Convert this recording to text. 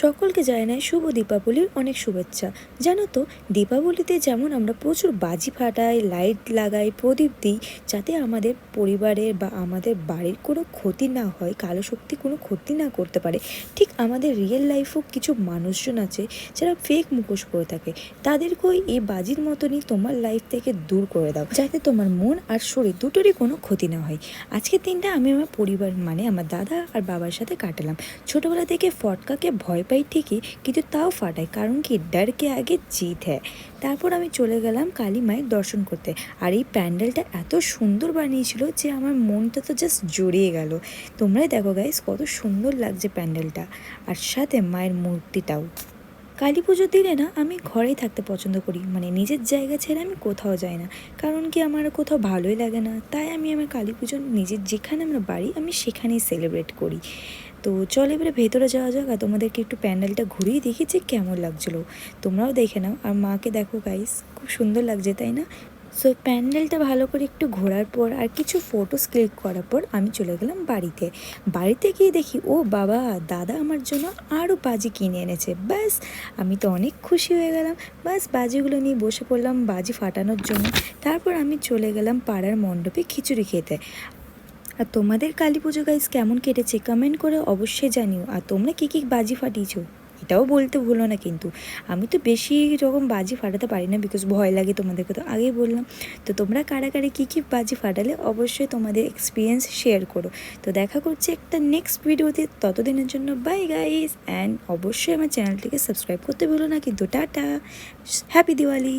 সকলকে জানাই শুভ দীপাবলির অনেক শুভেচ্ছা। জানো তো, দীপাবলিতে যেমন আমরা প্রচুর বাজি ফাটাই, লাইট লাগাই, প্রদীপ দিই, যাতে আমাদের পরিবারের বা আমাদের বাড়ির কোনো ক্ষতি না হয়, কালো শক্তি কোনো ক্ষতি না করতে পারে। ঠিক আমাদের রিয়েল লাইফেও কিছু মানুষজন আছে যারা ফেক মুখোশ করে থাকে। তাদেরকেও এই বাজির মতনই তোমার লাইফ থেকে দূর করে দাও, যাতে তোমার মন আর শরীর দুটোরই কোনো ক্ষতি না হয়। আজকের দিনটা আমি আমার পরিবার মানে আমার দাদা আর বাবার সাথে কাটালাম। ছোটোবেলা থেকে ফটকাকে ভয় পাই ঠিকই, কিন্তু তাও ফাটাই, কারণ কি ডর কে আগে জিত হ্যায়। তারপর আমি চলে গেলাম কালী মায়ের দর্শন করতে। আর এই প্যান্ডেলটা এত সুন্দর বানিয়েছিল যে আমার মনটা তো জাস্ট জড়িয়ে গেল। তোমরাই দেখো গাইস, কত সুন্দর লাগছে প্যান্ডেলটা, আর সাথে মায়ের মূর্তিটাও। কালী পুজোর দিনে না আমি ঘরেই থাকতে পছন্দ করি, মানে নিজের জায়গা ছেড়ে আমি কোথাও যাই না। কারণ কি আমার কোথাও ভালোই লাগে না, তাই আমি আমার কালী পুজো নিজের যেখানে আমরা বাড়ি আমি সেখানেই সেলিব্রেট করি। তো চল এবারে ভেতরে যাওয়া যাক, আর তোমাদেরকে একটু প্যান্ডেলটা ঘুরিয়ে দেখি যে কেমন লাগছিলো। তোমরাও দেখে নাও, আর মাকে দেখো গাইস, খুব সুন্দর লাগছে তাই না? সো প্যান্ডেলটা ভালো করে একটু ঘোরার পর আর কিছু ফটোস ক্লিক করার পর আমি চলে গেলাম বাড়িতে। বাড়িতে গিয়ে দেখি ও বাবা, দাদা আমার জন্য আরও বাজি কিনে এনেছে। ব্যাস, আমি তো অনেক খুশি হয়ে গেলাম। ব্যাস বাজিগুলো নিয়ে বসে পড়লাম বাজি ফাটানোর জন্য। তারপর আমি চলে গেলাম পাড়ার মণ্ডপে খিচুড়ি খেতে। আর তোমাদের কালী পুজো গাইস কেমন কেটেছে কমেন্ট করে অবশ্যই জানিও। আর তোমরা কী কী বাজি ফাটিয়েছো এটাও বলতে ভুলো না কিন্তু। আমি তো বেশি রকম বাজি ফাটাতে পারি না, বিকজ ভয় লাগে, তোমাদেরকে তো আগেই বললাম। তো তোমরা কারা কারা কী কী বাজি ফাটালে অবশ্যই তোমাদের এক্সপিরিয়েন্স শেয়ার করো। তো দেখা করছি একটা নেক্সট ভিডিওতে, ততদিনের জন্য বাই গাইস। অ্যান্ড অবশ্যই আমার চ্যানেলটিকে সাবস্ক্রাইব করতে ভুলো না কিন্তু। Tata, happy Diwali.